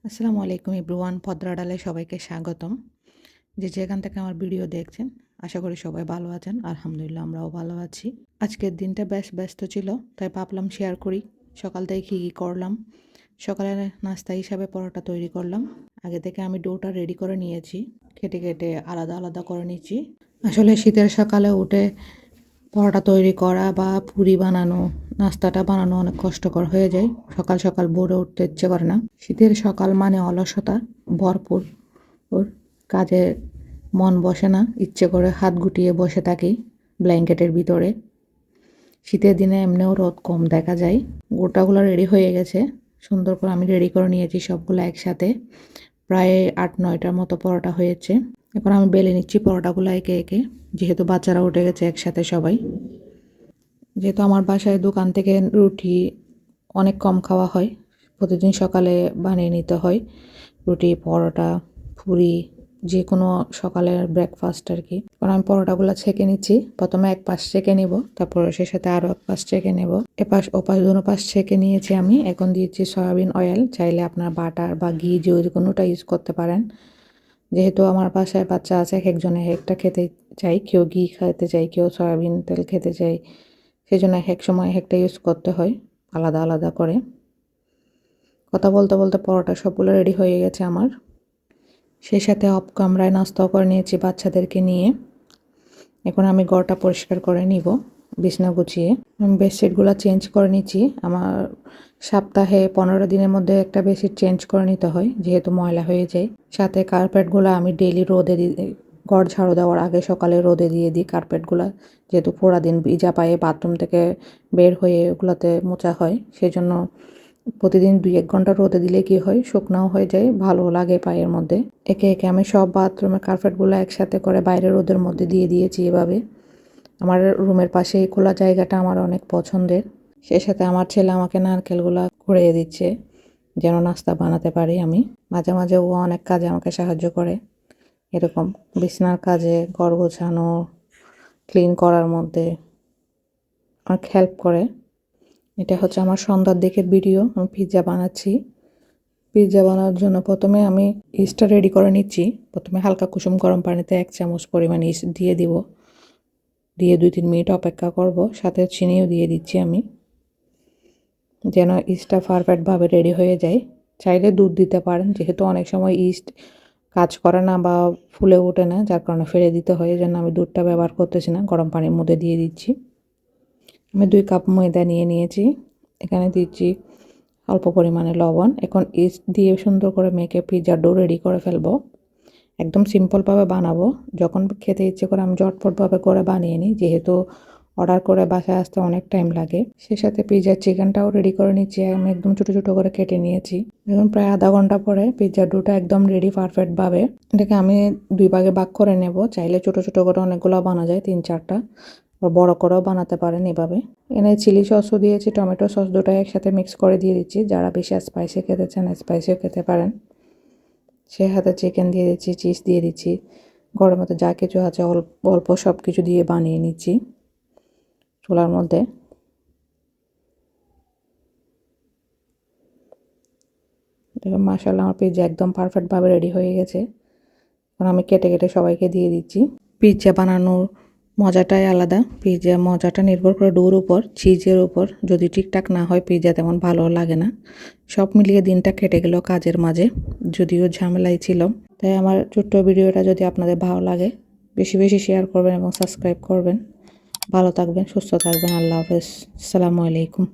আসসালামু আলাইকুম এভরিওয়ান, পদ্রা ডালে সবাইকে স্বাগতম। যেখান থেকে আমার ভিডিও দেখছেন, আশা করি সবাই ভালো আছেন। আলহামদুলিল্লাহ আমরাও ভালো আছি। আজকের দিনটা বেশ ব্যস্ত ছিল, তাই ভাবলাম শেয়ার করি সকাল থেকে কী করলাম। সকালে নাস্তা হিসাবে পরোটা তৈরি করলাম। আগে থেকে আমি ডোটা রেডি করে নিয়েছি, কেটে কেটে আলাদা আলাদা করে নিচ্ছি। আসলে শীতের সকালে উঠে পরোটা তৈরি করা বা পুরি বানানো, নাস্তাটা বানানো অনেক কষ্টকর হয়ে যায়। সকাল সকাল ভোরে উঠতে ইচ্ছে করে না। শীতের সকাল মানে অলসতা ভরপুর। ওর কাজে মন বসে না, ইচ্ছে করে হাত গুটিয়ে বসে থাকি ব্ল্যাঙ্কেটের ভিতরে। শীতের দিনে এমনিও রোদ কম দেখা যায়। গোটাগুলো রেডি হয়ে গেছে, সুন্দর করে আমি রেডি করে নিয়েছি সবগুলো একসাথে। প্রায় 8-9টার মতো পরোটা হয়েছে। এখন আমি বেলে নিচ্ছি পরোটাগুলো একে একে, যেহেতু বাচ্চারা উঠে গেছে একসাথে সবাই। যেহেতু আমার বাসায় দোকান থেকে রুটি অনেক কম খাওয়া হয়, প্রতিদিন সকালে বানিয়ে নিতে হয় রুটি, পরোটা, পুরি, যে কোনো সকালের ব্রেকফাস্ট আর কি। কারণ আমি পরোটাগুলো ছেঁকে নিচ্ছি, প্রথমে এক পাশ ছেঁকে নিব, তারপরে সে সাথে আরও এক পাশ ছেঁকে নেব। এপাশ ওপাশ দুনো পাশ ছেঁকে নিয়েছি আমি। এখন দিয়েছি সয়াবিন অয়েল, চাইলে আপনার বাটার বা ঘি যে কোনোটা ইউজ করতে পারেন। যেহেতু আমার বাসায় বাচ্চা আছে, এক একজনে একটা খেতে চাই, কেউ ঘি খেতে চাই, কেউ সয়াবিন তেল খেতে চাই, সেই জন্য এক সময় একটা ইউজ করতে হয় আলাদা আলাদা করে। কথা বলতে বলতে পরোটা সবগুলো রেডি হয়ে গেছে আমার। সেই সাথে অফ কামরায় নাস্তাও করে নিয়েছি বাচ্চাদেরকে নিয়ে। এখন আমি ঘরটা পরিষ্কার করে নিব, বিছনা গুছিয়ে। আমি বেডশিটগুলো চেঞ্জ করে নিচ্ছি। আমার সপ্তাহে 15 দিনের মধ্যে একটা বেডশিট চেঞ্জ করে নিতে হয়, যেহেতু ময়লা হয়ে যায়। সাথে কার্পেটগুলো আমি ডেইলি রোদে দিই, ঘর ঝাড়ু দেওয়ার আগে সকালে রোদে দিয়ে দিই কার্পেটগুলো, যেহেতু পুরা দিন ভিজা পায়ে বাথরুম থেকে বের হয়ে ওগুলোতে মোছা হয়। সেই জন্য প্রতিদিন 2-1 ঘন্টা রোদে দিলে কি হয়, শুকনাও হয়ে যায়, ভালো লাগে পায়ের মধ্যে। একে একে আমি সব বাথরুমের কার্পেটগুলো একসাথে করে বাইরে রোদের মধ্যে দিয়ে দিয়েছি এভাবে। আমার রুমের পাশে এই খোলা জায়গাটা আমার অনেক পছন্দের। সে সাথে আমার ছেলে আমাকে নারকেলগুলা কুড়িয়ে দিচ্ছে যেন নাস্তা বানাতে পারি আমি। মাঝে মাঝে ও অনেক কাজে আমাকে সাহায্য করে, এরকম বিছানার কাজে, ঘর গোছানো, ক্লিন করার মধ্যে অনেক হেল্প করে। এটা হচ্ছে আমার সন্ধ্যার দিকের ভিডিও। আমি পিৎজা বানাচ্ছি। পিৎজা বানানোর জন্য প্রথমে আমি ইস্টটা রেডি করে নিচ্ছি। প্রথমে হালকা কুসুম গরম পানিতে 1 চামচ পরিমাণ ইস্ট দিয়ে দিব, দিয়ে 2-3 মিনিট অপেক্ষা করব। সাথে চিনিও দিয়ে দিচ্ছি আমি, যেন ইস্টটা পারফেক্টভাবে রেডি হয়ে যায়। চাইলে দুধ দিতে পারেন, যেহেতু অনেক সময় ইস্ট কাজ করে না বা ফুলে ওঠে না, যার কারণে ফেলে দিতে হয়। এই জন্য আমি দুধটা ব্যবহার করতেছি না, গরম পানির মধ্যে দিয়ে দিচ্ছি। আমি 2 কাপ ময়দা নিয়ে নিয়েছি, এখানে দিচ্ছি অল্প পরিমাণে লবণ। এখন ইস্ট দিয়ে সুন্দর করে মেখে পিৎজার ডো রেডি করে ফেলবো। একদম সিম্পলভাবে বানাবো, যখন খেতে ইচ্ছে করে আমি ঝটপটভাবে করে বানিয়ে নিই, যেহেতু অর্ডার করে বাসায় আসতে অনেক টাইম লাগে। সে সাথে পিৎজার চিকেনটাও রেডি করে নিচ্ছি, আমি একদম ছোটো ছোটো করে কেটে নিয়েছি। এখন প্রায় আধা ঘন্টা পরে পিৎজার ডোটা একদম রেডি পারফেক্টভাবে। এটাকে আমি 2 ভাগে ভাগ করে নেব। চাইলে ছোটো ছোটো করে অনেকগুলো বানা যায়, 3-4টা, আর বড় করেও বানাতে পারেন এভাবে। এনে চিলি সসও দিয়েছি, টমেটো সস, দুটোই একসাথে মিক্স করে দিয়ে দিচ্ছি। যারা বেশি স্পাইসি খেতে চান স্পাইসিও খেতে পারেন। সে হাতে চিকেন দিয়ে দিচ্ছি, চিজ দিয়ে দিচ্ছি, ঘরের মধ্যে যা কিছু আছে অল্প অল্প সব কিছু দিয়ে বানিয়ে নিচ্ছি চুলার মধ্যে। দেখুন মাশাআল্লাহ আমার পিৎজা একদম পারফেক্টভাবে রেডি হয়ে গেছে। এখন আমি কেটে কেটে সবাইকে দিয়ে দিচ্ছি। পিৎজা বানানোর মজাটাই আলাদা। পিৎজা মজাটা নির্ভর করে ডোর উপর, চিজের উপর। যদি ঠিকঠাক না হয় পিৎজা তেমন ভালো লাগে না। সব মিলিয়ে দিনটা কেটে গেল কাজের মাঝে, যদিও ঝামেলাই ছিল। তাই আমার ছোট্ট ভিডিওটা যদি আপনাদের ভালো লাগে, বেশি বেশি শেয়ার করবেন এবং সাবস্ক্রাইব করবেন। ভালো থাকবেন, সুস্থ থাকবেন। আল্লাহ হাফেজ, আসসালামু আলাইকুম।